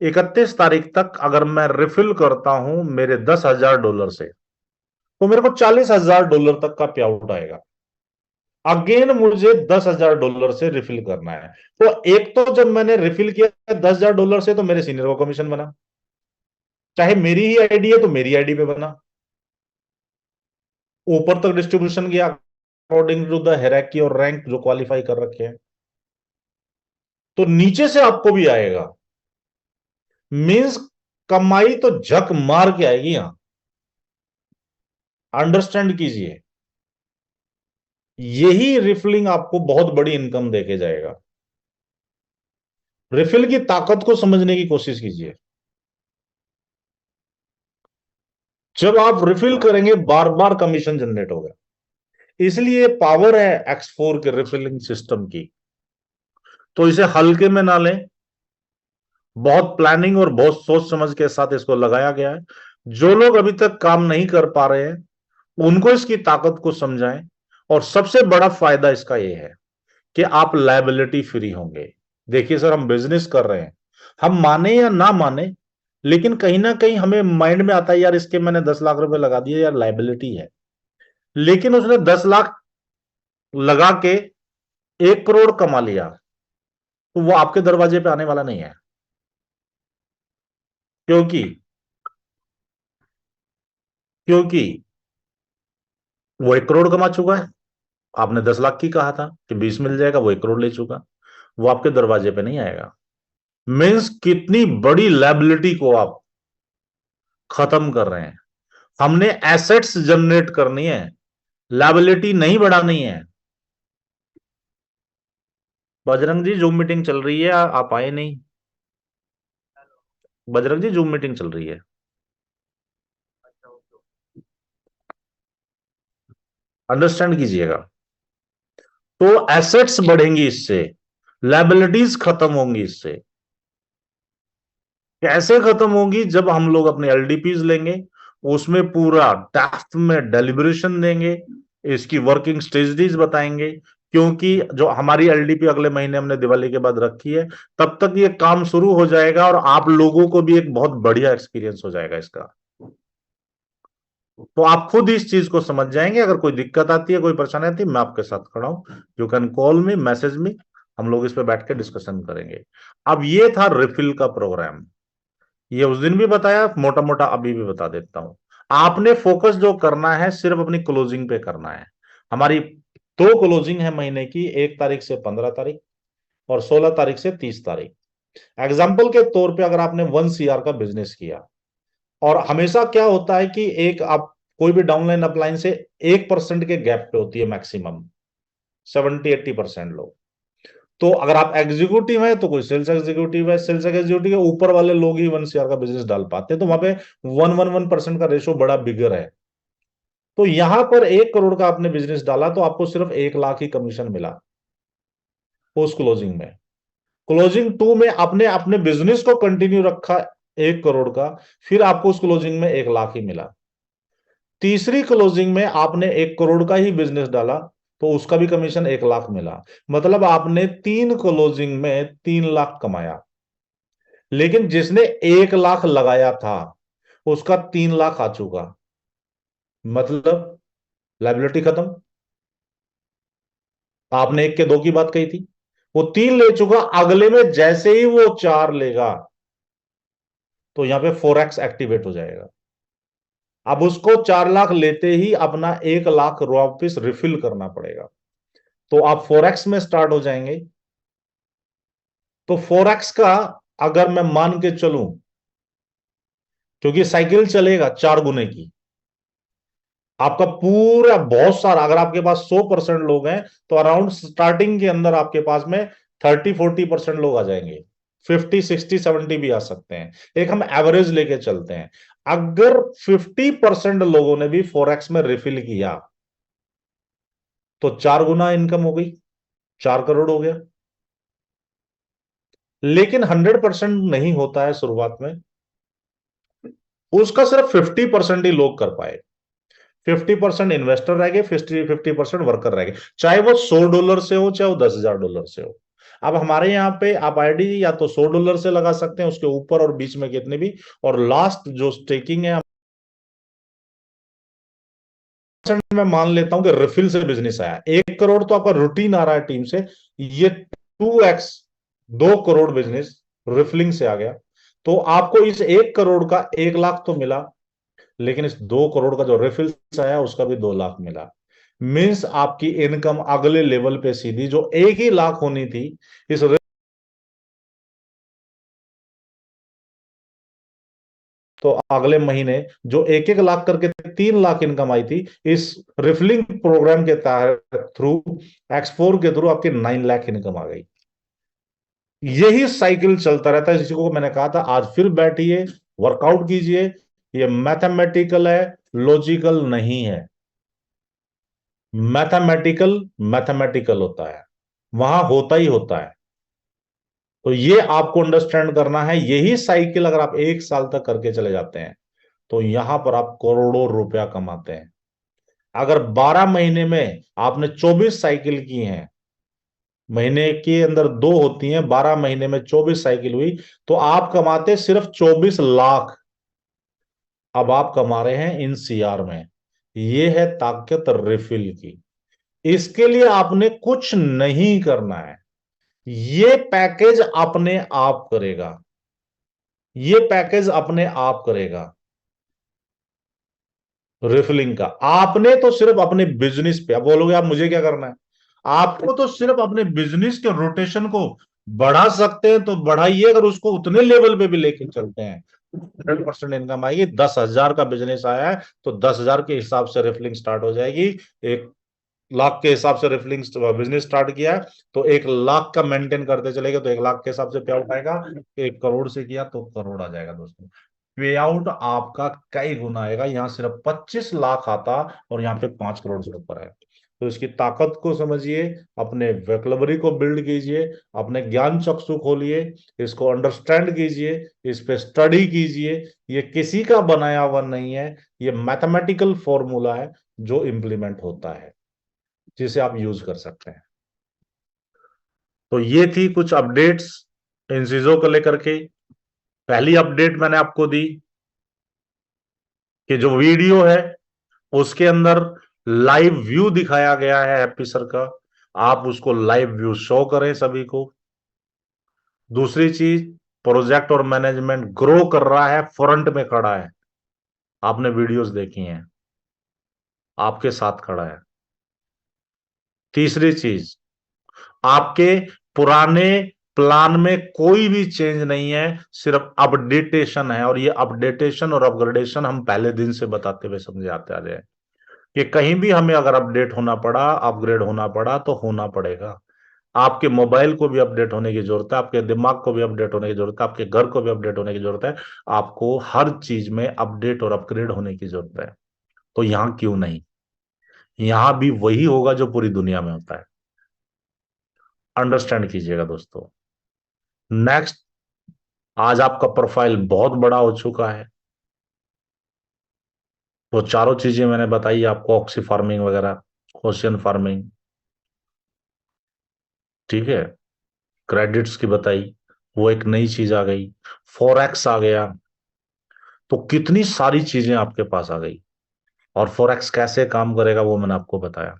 A: 31 तारीख तक अगर मैं रिफिल करता हूं मेरे $10,000 से, तो मेरे को $40,000 तक का पे आउट आएगा। अगेन मुझे $10,000 से रिफिल करना है। तो एक तो जब मैंने रिफिल किया $10,000 से, तो मेरे सीनियर को कमीशन बना, चाहे मेरी ही आईडी है तो मेरी आईडी पे बना। ऊपर तक डिस्ट्रीब्यूशन गया अकॉर्डिंग टू द हायरार्की और रैंक जो क्वालिफाई कर रखे हैं, तो नीचे से आपको भी आएगा। मींस कमाई तो झक मार के आएगी यहां, अंडरस्टैंड कीजिए। यही रिफिलिंग आपको बहुत बड़ी इनकम देके जाएगा। रिफिल की ताकत को समझने की कोशिश कीजिए। जब आप रिफिल करेंगे बार बार कमीशन जनरेट होगा। इसलिए पावर है X4 के रिफिलिंग सिस्टम की। तो इसे हल्के में ना लें, बहुत प्लानिंग और बहुत सोच समझ के साथ इसको लगाया गया है। जो लोग अभी तक काम नहीं कर पा रहे हैं, उनको इसकी ताकत को समझाएं। और सबसे बड़ा फायदा इसका यह है कि आप लायबिलिटी फ्री होंगे। देखिए सर, हम बिजनेस कर रहे हैं, हम माने या ना माने, लेकिन कहीं ना कहीं हमें माइंड में आता है यार इसके मैंने 10 लाख रुपए लगा दिए, यार लायबिलिटी है। लेकिन उसने 10 लाख लगा के 1 करोड़ कमा लिया, तो वो आपके दरवाजे पे आने वाला नहीं है। क्योंकि क्योंकि वो 1 करोड़ कमा चुका है। आपने 10 लाख की कहा था कि 20 मिल जाएगा, वो 1 करोड़ ले चुका। वो आपके दरवाजे पे नहीं आएगा। मीन्स कितनी बड़ी लायबिलिटी को आप खत्म कर रहे हैं। हमने एसेट्स जनरेट करनी है, लायबिलिटी नहीं बढ़ानी है। बजरंग जी, जूम मीटिंग चल रही है, आप आए नहीं। बजरंग जी, जूम मीटिंग चल रही है, अंडरस्टैंड कीजिएगा। तो एसेट्स बढ़ेंगी इससे, लायबिलिटीज खत्म होंगी इससे। कैसे खत्म होगी? जब हम लोग अपने एलडीपीज लेंगे, उसमें पूरा डेप्थ में डेलिब्रेशन देंगे, इसकी वर्किंग स्ट्रेटजीज बताएंगे। क्योंकि जो हमारी एलडीपी अगले महीने हमने दिवाली के बाद रखी है, तब तक ये काम शुरू हो जाएगा और आप लोगों को भी एक बहुत बढ़िया एक्सपीरियंस हो जाएगा इसका। तो आप खुद इस चीज को समझ जाएंगे। अगर कोई दिक्कत आती है, कोई परेशानी आती है, मैं आपके साथ खड़ा हूं। You can call me, message me, हम लोग इस पे बैठ के डिस्कशन करेंगे। अब ये था रिफिल का प्रोग्राम। ये उस दिन भी बताया, मोटा मोटा अभी भी बता देता हूं। आपने फोकस जो करना है सिर्फ अपनी क्लोजिंग पे करना है। हमारी दो क्लोजिंग है महीने की, 1 तारीख से 15 तारीख और 16 तारीख से 30 तारीख। एग्जाम्पल के तौर पे अगर आपने 1 CR का बिजनेस किया, और हमेशा क्या होता है कि एक आप कोई भी डाउनलाइन अपलाइन से 1% के गैप पे होती है मैक्सिमम, 70-80% लोग। तो अगर आप एग्जीक्यूटिव हैं तो कोई सेल्स एग्जीक्यूटिव है, सेल्स एग्जीक्यूटिव के ऊपर वाले लोग ही 1 CR का बिजनेस डाल पाते हैं, तो वहां पे 1-1-1% का रेशो बड़ा बिगर है। तो यहां पर 1 करोड़ का आपने बिजनेस डाला तो आपको सिर्फ 1 लाख ही कमीशन मिला पोस्ट क्लोजिंग में। क्लोजिंग 2 में आपने अपने बिजनेस को कंटिन्यू रखा 1 करोड़ का, फिर आपको उस क्लोजिंग में 1 लाख ही मिला। तीसरी क्लोजिंग में आपने 1 करोड़ का ही बिजनेस डाला, तो उसका भी कमीशन 1 लाख मिला। मतलब आपने 3 क्लोजिंग में 3 लाख कमाया। लेकिन जिसने 1 लाख लगाया था उसका 3 लाख आ चुका, मतलब लाइबिलिटी खत्म। आपने 1 के 2 की बात कही थी, वो 3 ले चुका। अगले में जैसे ही वो 4 लेगा तो यहां पे 4x एक्टिवेट हो जाएगा। अब उसको 4 लाख लेते ही अपना 1 लाख वापिस रिफिल करना पड़ेगा। तो आप 4x में स्टार्ट हो जाएंगे। तो 4x का अगर मैं मान के चलूं, क्योंकि साइकिल चलेगा 4 गुने की, आपका पूरा बहुत सारा, अगर आपके पास 100% लोग हैं तो अराउंड स्टार्टिंग के अंदर आपके पास में 30-40% लोग आ जाएंगे। 50-60-70 भी आ सकते हैं। एक हम एवरेज लेके चलते हैं। अगर 50% लोगों ने भी 4x में रिफिल किया तो 4 गुना इनकम हो गई, 4 करोड़ हो गया। लेकिन 100% नहीं होता है शुरुआत में, उसका सिर्फ 50% ही लोग कर पाए। 50% इन्वेस्टर रह गए, 50% वर्कर रह गए, चाहे वो $100 से हो चाहे वो $10,000 से हो। अब हमारे यहाँ पे आप आईडी या तो $100 से लगा सकते हैं, उसके ऊपर और बीच में कितने भी, और लास्ट जो स्टेकिंग है मैं मान लेता हूं कि रिफिल से बिजनेस आया 1 करोड़, तो आपका रूटीन आ रहा है टीम से, ये 2x 2 करोड़ बिजनेस रिफिलिंग से आ गया। तो आपको इस 1 करोड़ का 1 लाख तो मिला, लेकिन इस 2 करोड़ का जो रेफिल आया उसका भी 2 लाख मिला। मीन्स आपकी इनकम अगले लेवल पे सीधी, जो 1 ही लाख होनी थी, इस तो अगले महीने जो 1-1 लाख करके 3 लाख इनकम आई थी, इस रिफिलिंग प्रोग्राम के थ्रू, X4 के थ्रू आपकी 9 लाख इनकम आ गई। यही साइकिल चलता रहता है। इसी को मैंने कहा था आज फिर बैठिए, वर्कआउट कीजिए। ये मैथमेटिकल है, लॉजिकल नहीं है। मैथमेटिकल मैथमेटिकल होता है, वहां होता ही होता है। तो ये आपको अंडरस्टैंड करना है। यही साइकिल अगर आप 1 साल तक करके चले जाते हैं तो यहां पर आप करोड़ों रुपया कमाते हैं। अगर 12 महीने में आपने 24 साइकिल की हैं, महीने के अंदर दो होती हैं, 12 महीने में 24 साइकिल हुई, तो आप कमाते सिर्फ 24 लाख। अब आप कमा रहे हैं इन सीआर में। ये है ताकत रिफिल की। इसके लिए आपने कुछ नहीं करना है, ये पैकेज अपने आप करेगा। ये पैकेज अपने आप करेगा रिफिलिंग का। आपने तो सिर्फ अपने बिजनेस पे, अब बोलोगे आप मुझे क्या करना है, आपको तो सिर्फ अपने बिजनेस के रोटेशन को बढ़ा सकते हैं तो बढ़ाइए। अगर उसको उतने लेवल पे भी लेके चलते हैं, 100% इनकम आएगी। 10,000 का बिजनेस आया है तो 10,000 के हिसाब से रिफिलिंग स्टार्ट हो जाएगी। 1 लाख के हिसाब से रिफिलिंग बिजनेस स्टार्ट किया है तो 1 लाख का मेंटेन करते चलेगा तो 1 लाख के हिसाब से पे आउट आएगा। 1 करोड़ से किया तो करोड़ आ जाएगा दोस्तों। पे आउट आपका कई गुना आएगा। यहाँ सिर्फ 25 लाख आता और यहाँ पे 5 करोड़ से ऊपर है। तो इसकी ताकत को समझिए, अपने वोकैबुलरी को बिल्ड कीजिए, अपने ज्ञान चक्षु खोलिए, इसको अंडरस्टैंड कीजिए, इस पे स्टडी कीजिए। ये किसी का बनाया हुआ नहीं है, ये मैथमेटिकल फॉर्मूला है जो इंप्लीमेंट होता है, जिसे आप यूज कर सकते हैं। तो ये थी कुछ अपडेट्स इन चीजों को लेकर के। पहली अपडेट मैंने आपको दी कि जो वीडियो है उसके अंदर लाइव व्यू दिखाया गया है हैप्पी सर का, आप उसको लाइव व्यू शो करें सभी को। दूसरी चीज, प्रोजेक्ट और मैनेजमेंट ग्रो कर रहा है, फ्रंट में खड़ा है, आपने वीडियोस देखी हैं, आपके साथ खड़ा है। तीसरी चीज, आपके पुराने प्लान में कोई भी चेंज नहीं है, सिर्फ अपडेटेशन है। और ये अपडेटेशन और अपग्रेडेशन हम पहले दिन से बताते हुए समझे आते आ रहे हैं कि कहीं भी हमें अगर अपडेट होना पड़ा, अपग्रेड होना पड़ा, तो होना पड़ेगा। आपके मोबाइल को भी अपडेट होने की जरूरत है, आपके दिमाग को भी अपडेट होने की जरूरत है, आपके घर को भी अपडेट होने की जरूरत है। आपको हर चीज में अपडेट और अपग्रेड होने की जरूरत है। तो यहां क्यों नहीं, यहां भी वही होगा जो पूरी दुनिया में होता है। अंडरस्टैंड कीजिएगा दोस्तों। नेक्स्ट, आज आपका प्रोफाइल बहुत बड़ा हो चुका है। वो चारों चीजें मैंने बताई आपको, ऑक्सी फार्मिंग वगैरह, ओशियन फार्मिंग, ठीक है, क्रेडिट्स की बताई, वो एक नई चीज आ गई, फॉरेक्स आ गया। तो कितनी सारी चीजें आपके पास आ गई। और फॉरेक्स कैसे काम करेगा वो मैंने आपको बताया।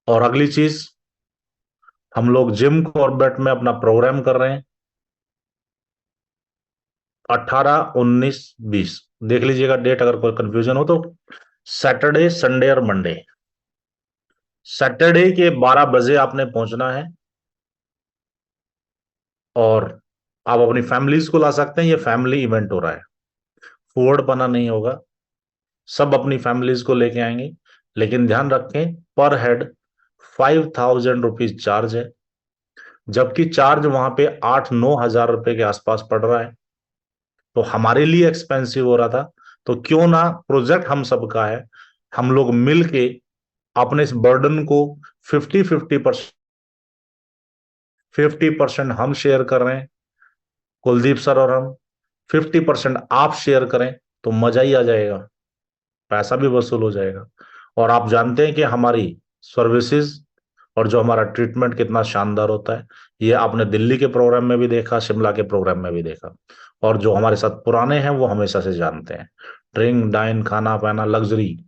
A: और अगली चीज, हम लोग जिम कॉर्बेट में अपना प्रोग्राम कर रहे हैं, 18, 19, 20, देख लीजिएगा डेट, अगर कोई कंफ्यूजन हो तो। सैटरडे, संडे और मंडे। सैटरडे के 12 बजे आपने पहुंचना है, और आप अपनी फैमिलीज को ला सकते हैं, ये फैमिली इवेंट हो रहा है, फूड बना नहीं होगा, सब अपनी फैमिलीज को लेके आएंगे। लेकिन ध्यान रखें, पर हेड 5,000 रुपीज चार्ज है, जबकि चार्ज वहां पे 8-9 हजार रुपए के आसपास पड़ रहा है। तो हमारे लिए एक्सपेंसिव हो रहा था, तो क्यों ना, प्रोजेक्ट हम सबका है, हम लोग मिलके अपने इस बर्डन को 50-50% हम शेयर कर रहे हैं, कुलदीप सर और हम, 50% आप शेयर करें, तो मजा ही आ जाएगा, पैसा भी वसूल हो जाएगा। और आप जानते हैं कि हमारी सर्विसेज और जो हमारा ट्रीटमेंट कितना शानदार होता है, ये आपने दिल्ली के प्रोग्राम में भी देखा, शिमला के प्रोग्राम में भी देखा। और जो हमारे साथ पुराने हैं वो हमेशा से जानते हैं, ड्रिंक डाइन, खाना पीना, लग्जरी,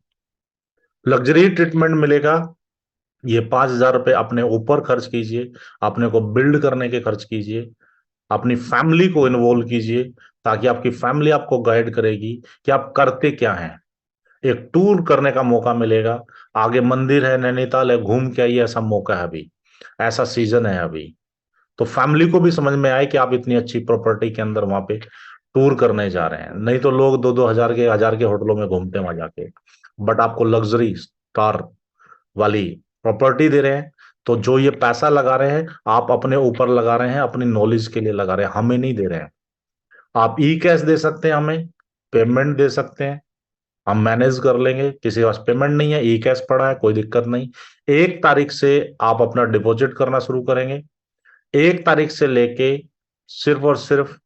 A: लग्जरी ट्रीटमेंट मिलेगा। ये 5,000 रुपये अपने ऊपर खर्च कीजिए, अपने को बिल्ड करने के खर्च कीजिए, अपनी फैमिली को इन्वॉल्व कीजिए, ताकि आपकी फैमिली आपको गाइड करेगी कि आप करते क्या हैं। एक टूर करने का मौका मिलेगा, आगे मंदिर है, नैनीताल है, घूम के आइए, ऐसा मौका है अभी, ऐसा सीजन है अभी। तो फैमिली को भी समझ में आए कि आप इतनी अच्छी प्रॉपर्टी के अंदर वहां पे टूर करने जा रहे हैं। नहीं तो लोग 2-2 हजार के होटलों में घूमते वहां जाके, बट आपको लग्जरी स्टार वाली प्रॉपर्टी दे रहे हैं। तो जो ये पैसा लगा रहे हैं, आप अपने ऊपर लगा रहे हैं, अपनी नॉलेज के लिए लगा रहे हैं, हमें नहीं दे रहे हैं। आप ई कैश दे सकते हैं, हमें पेमेंट दे सकते हैं, हम मैनेज कर लेंगे। किसी के पास पेमेंट नहीं है, ई कैश पड़ा है, कोई दिक्कत नहीं। 1 तारीख से आप अपना डिपॉजिट करना शुरू करेंगे। 1 तारीख से लेके सिर्फ और सिर्फ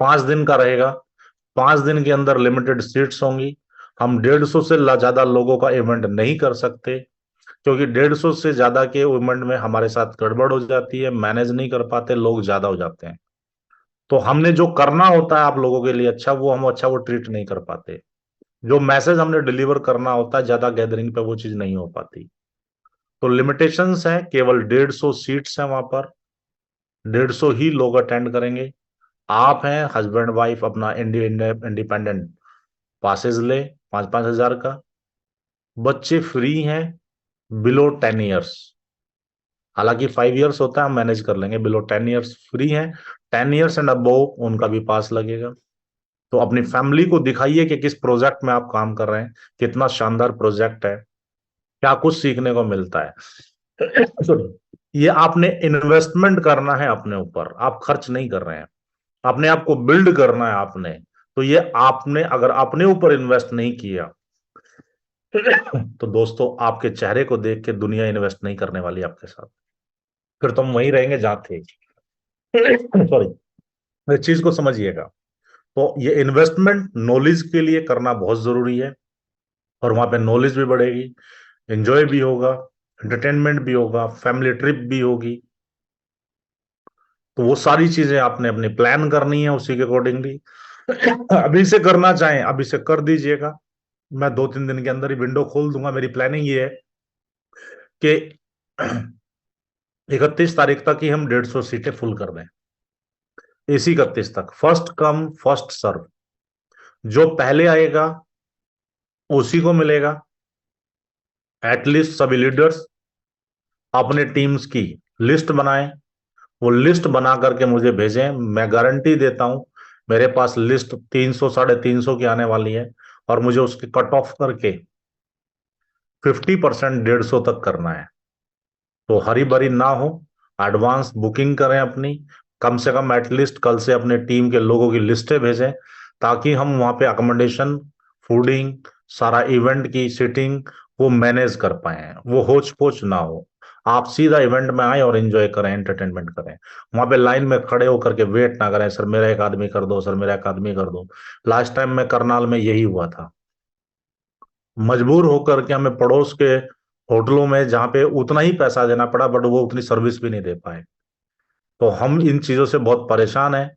A: 5 दिन का रहेगा। 5 दिन के अंदर लिमिटेड सीट्स होंगी। हम 150 से ज्यादा लोगों का इवेंट नहीं कर सकते, क्योंकि 150 से ज्यादा के इवेंट में हमारे साथ गड़बड़ हो जाती है, मैनेज नहीं कर पाते, लोग ज्यादा हो जाते हैं। तो हमने जो करना होता है आप लोगों के लिए अच्छा, वो हम अच्छा वो ट्रीट नहीं कर पाते। जो मैसेज हमने डिलीवर करना होता है ज्यादा गैदरिंग पे, वो चीज नहीं हो पाती। तो लिमिटेशंस है, केवल 150 सीट्स हैं वहां पर, 150 ही लोग अटेंड करेंगे। आप हैं हस्बैंड वाइफ, अपना इंडिपेंडेंट पासेस ले, 5-5 हजार का। बच्चे फ्री हैं बिलो 10 ईयर्स, हालांकि 5 ईयर्स होता है, हम मैनेज कर लेंगे, बिलो 10 ईयर्स फ्री है। 10 ईयर्स एंड अबव उनका भी पास लगेगा। तो अपनी फैमिली को दिखाइए कि किस प्रोजेक्ट में आप काम कर रहे हैं, कितना शानदार प्रोजेक्ट है, क्या कुछ सीखने को मिलता है। सुनो, ये आपने इन्वेस्टमेंट करना है अपने ऊपर, आप खर्च नहीं कर रहे हैं, अपने आप को बिल्ड करना है आपने। तो ये आपने अगर अपने ऊपर इन्वेस्ट नहीं किया, तो दोस्तों, आपके चेहरे को देख के दुनिया इन्वेस्ट नहीं करने वाली आपके साथ, फिर तुम वहीं रहेंगे जहां थे। सॉरी, इस चीज को समझिएगा। तो ये इन्वेस्टमेंट नॉलेज के लिए करना बहुत जरूरी है, और वहां पे नॉलेज भी बढ़ेगी, एंजॉय भी होगा, एंटरटेनमेंट भी होगा, फैमिली ट्रिप भी होगी। तो वो सारी चीजें आपने अपनी प्लान करनी है उसी के अकॉर्डिंगली। अभी से करना चाहें अभी से कर दीजिएगा। मैं 2-3 दिन के अंदर ही विंडो खोल दूंगा। मेरी प्लानिंग ये है कि 31 तारीख तक ही हम 150 सीटें फुल कर दें। इसी 31 तक, फर्स्ट कम फर्स्ट सर्व। जो पहले आएगा उसी को मिलेगा। एटलीस्ट सभी लीडर्स अपने टीम्स की लिस्ट बनाएं, वो लिस्ट बना करके मुझे भेजें। मैं गारंटी देता हूं, मेरे पास लिस्ट 300 350 की आने वाली है, और मुझे उसकी कट ऑफ करके 50% 150 तक करना है। तो हरी भरी ना हो, एडवांस बुकिंग करें अपनी। कम से कम एटलीस्ट कल से अपने टीम के लोगों की लिस्टें भेजें, ताकि हम वहां पे अकोमोडेशन, फूडिंग, सारा इवेंट की सीटिंग वो मैनेज कर पाए, वो होच पोच ना हो। आप सीधा इवेंट में आए और एंजॉय करें, एंटरटेनमेंट करें। वहां पे लाइन में खड़े होकर के वेट ना करें, सर मेरा एक आदमी कर दो, सर मेरा एक आदमी कर दो। लास्ट टाइम में करनाल में यही हुआ था। मजबूर होकर के हमें पड़ोस के होटलों में, जहाँ पे उतना ही पैसा देना पड़ा, बट वो उतनी सर्विस भी नहीं दे पाए। तो हम इन चीजों से बहुत परेशान हैं।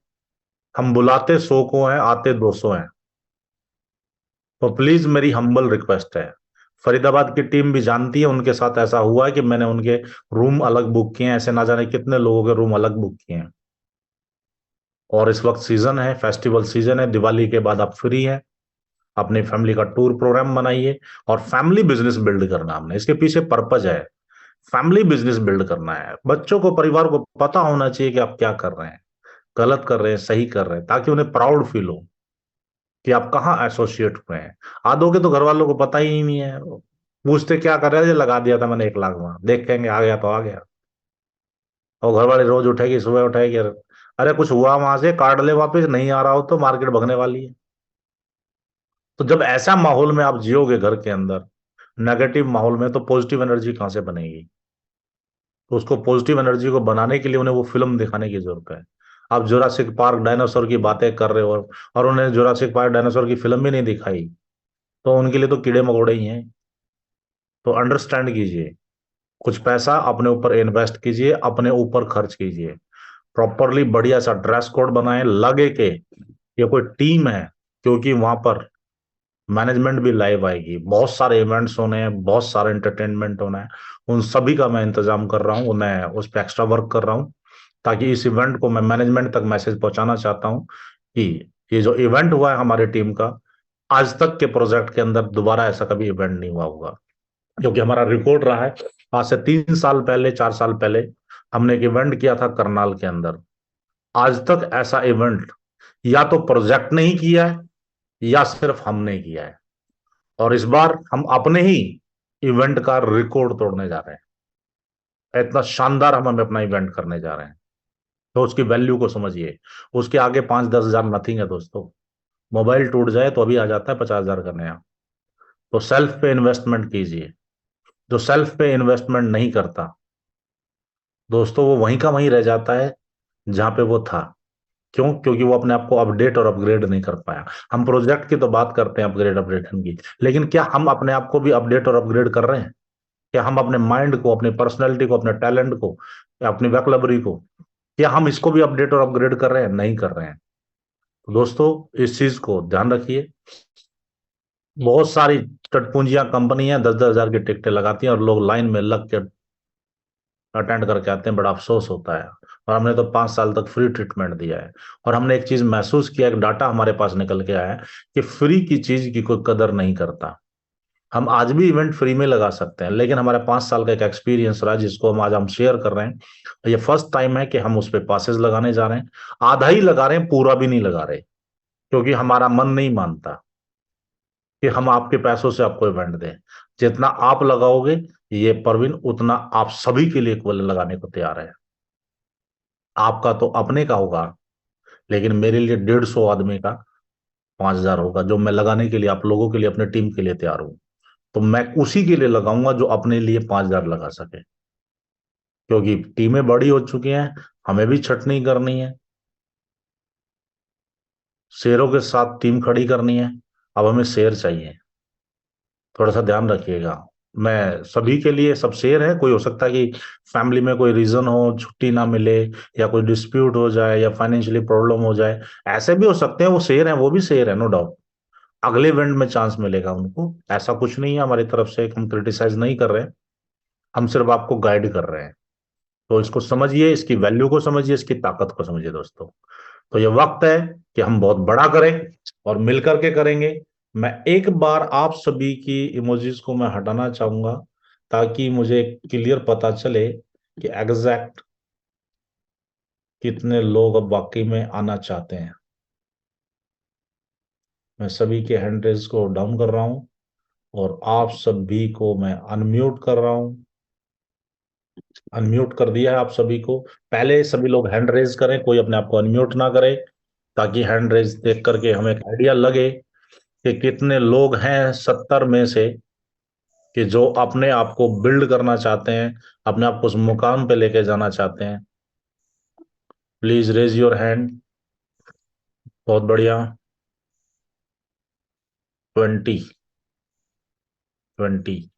A: हम बुलाते 100 को हैं, आते 200 हैं। तो प्लीज मेरी हम्बल रिक्वेस्ट है। फरीदाबाद की टीम भी जानती है, उनके साथ ऐसा हुआ है कि मैंने उनके रूम अलग बुक किए हैं, ऐसे ना जाने कितने लोगों के रूम अलग बुक किए हैं। और इस वक्त सीजन है, फेस्टिवल सीजन है, दिवाली के बाद आप फ्री हैं, अपनी फैमिली का टूर प्रोग्राम बनाइए। और फैमिली बिजनेस बिल्ड करना, हमने इसके पीछे पर्पज है, फैमिली बिजनेस बिल्ड करना है। बच्चों को, परिवार को पता होना चाहिए कि आप क्या कर रहे हैं, गलत कर रहे हैं, सही कर रहे हैं, ताकि उन्हें प्राउड फील हो कि आप कहाँ एसोसिएट हुए हैं। आधों के तो घर वालों को पता ही नहीं है, पूछते क्या कर रहे थे, लगा दिया था मैंने 1 लाख वहां, देखेंगे आ गया तो आ गया। और घर वाले रोज उठेगी, सुबह उठेगी, अरे कुछ हुआ वहां से काट ले वापस, नहीं आ रहा हो तो मार्केट भगने वाली है। तो जब ऐसा माहौल में आप जियोगे घर के अंदर, नेगेटिव माहौल में, तो पॉजिटिव एनर्जी कहाँ से बनेगी। तो उसको पॉजिटिव एनर्जी को बनाने के लिए उन्हें वो फिल्म दिखाने की जरूरत है। आप जुरासिक पार्क डायनासोर की बातें कर रहे हो, और उन्हें जुरासिक पार्क डायनासोर की फिल्म भी नहीं दिखाई, तो उनके लिए तो कीड़े मकोड़े ही हैं। तो अंडरस्टैंड कीजिए, कुछ पैसा अपने ऊपर इन्वेस्ट कीजिए, अपने ऊपर खर्च कीजिए। प्रॉपरली बढ़िया सा ड्रेस कोड बनाए, लगे कि ये कोई टीम है, क्योंकि वहां पर मैनेजमेंट भी लाइव आएगी, बहुत सारे इवेंट्स होने हैं, बहुत सारे एंटरटेनमेंट होना है। उन सभी का मैं इंतजाम कर रहा हूँ, मैं उस पर एक्स्ट्रा वर्क कर रहा हूँ, ताकि इस इवेंट को मैं मैनेजमेंट तक मैसेज पहुंचाना चाहता हूँ कि ये जो इवेंट हुआ है हमारी टीम का, आज तक के प्रोजेक्ट के अंदर दोबारा ऐसा कभी इवेंट नहीं हुआ होगा। क्योंकि हमारा रिकॉर्ड रहा है, आज से 3 साल पहले, 4 साल पहले हमने एक इवेंट किया था करनाल के अंदर। आज तक ऐसा इवेंट या तो प्रोजेक्ट नहीं किया है, या सिर्फ हमने किया है। और इस बार हम अपने ही इवेंट का रिकॉर्ड तोड़ने जा रहे हैं। इतना शानदार हम अपना इवेंट करने जा रहे हैं। तो उसकी वैल्यू को समझिए। उसके आगे 5-10 हजार नथिंग है दोस्तों। मोबाइल टूट जाए तो अभी आ जाता है 50 हजार का नया। तो सेल्फ पे इन्वेस्टमेंट कीजिए। जो सेल्फ पे इन्वेस्टमेंट नहीं करता दोस्तों, वो वहीं का वहीं रह जाता है जहां पे वो था। क्यों? क्योंकि वो अपने आप को अपडेट और अपग्रेड नहीं कर पाया। हम प्रोजेक्ट की तो बात करते हैं, अपग्रेड अपडेशन की, लेकिन क्या हम अपने आप को भी अपडेट और अपग्रेड कर रहे हैं? क्या हम अपने माइंड को, अपनी पर्सनैलिटी को, अपने टैलेंट को, या अपनी वैकलबरी को, क्या हम इसको भी अपडेट और अपग्रेड कर रहे हैं? नहीं कर रहे हैं। तो दोस्तों, इस चीज को ध्यान रखिए। बहुत सारी चटपूंजियां कंपनी है, 10-10 हजार की टिकटें लगाती हैं, और लोग लाइन में लग के अटेंड करके आते हैं, बड़ा अफसोस होता है। और हमने तो 5 साल तक फ्री ट्रीटमेंट दिया है। और हमने एक चीज महसूस किया, एक डाटा हमारे पास निकल के आया है कि फ्री की चीज की कोई कदर नहीं करता। हम आज भी इवेंट फ्री में लगा सकते हैं, लेकिन हमारे 5 साल का एक एक्सपीरियंस रहा, जिसको हम आज शेयर कर रहे हैं। ये फर्स्ट टाइम है कि हम उस पर पासेस लगाने जा रहे हैं। आधा ही लगा रहे हैं, पूरा भी नहीं लगा रहे, क्योंकि हमारा मन नहीं मानता कि हम आपके पैसों से आपको इवेंट दें। जितना आप लगाओगे, ये परवीन उतना आप सभी के लिए इक्वल लगाने को तैयार है। आपका तो अपने का होगा, लेकिन मेरे लिए 150 आदमी का 5 हजार होगा, जो मैं लगाने के लिए, आप लोगों के लिए, अपने टीम के लिए तैयार हूं। तो मैं उसी के लिए लगाऊंगा जो अपने लिए 5,000 लगा सके, क्योंकि टीमें बड़ी हो चुकी हैं, हमें भी छटनी करनी है, शेरों के साथ टीम खड़ी करनी है। अब हमें शेर चाहिए, थोड़ा सा ध्यान रखिएगा। मैं सभी के लिए सब शेयर है, कोई हो सकता है कि फैमिली में कोई रीजन हो, छुट्टी ना मिले, या कोई डिस्प्यूट हो जाए, या फाइनेंशियली प्रॉब्लम हो जाए, ऐसे भी हो सकते हैं। वो शेयर है, वो भी शेयर है, नो डाउट। अगले इवेंट में चांस मिलेगा उनको, ऐसा कुछ नहीं है हमारी तरफ से, हम क्रिटिसाइज नहीं कर रहे हैं, हम सिर्फ आपको गाइड कर रहे हैं। तो इसको समझिए, इसकी वैल्यू को समझिए, इसकी ताकत को समझिए दोस्तों। तो ये वक्त है कि हम बहुत बड़ा करें, और मिलकर के करेंगे। मैं एक बार आप सभी की इमोजीज को मैं हटाना चाहूंगा, ताकि मुझे क्लियर पता चले कि एग्जैक्ट कितने लोग अब वाकई में आना चाहते हैं। मैं सभी के हैंड रेज को डाउन कर रहा हूं, और आप सभी को मैं अनम्यूट कर रहा हूं। अनम्यूट कर दिया है आप सभी को। पहले सभी लोग हैंड रेज करें, कोई अपने आप को अनम्यूट ना करे, ताकि हैंड रेज देख करके हमें एक आइडिया लगे कि कितने लोग हैं 70 में से, कि जो अपने आप को बिल्ड करना चाहते हैं, अपने आप को उस मुकाम पे लेके जाना चाहते हैं। Please raise your hand. बहुत बढ़िया। 20, 20,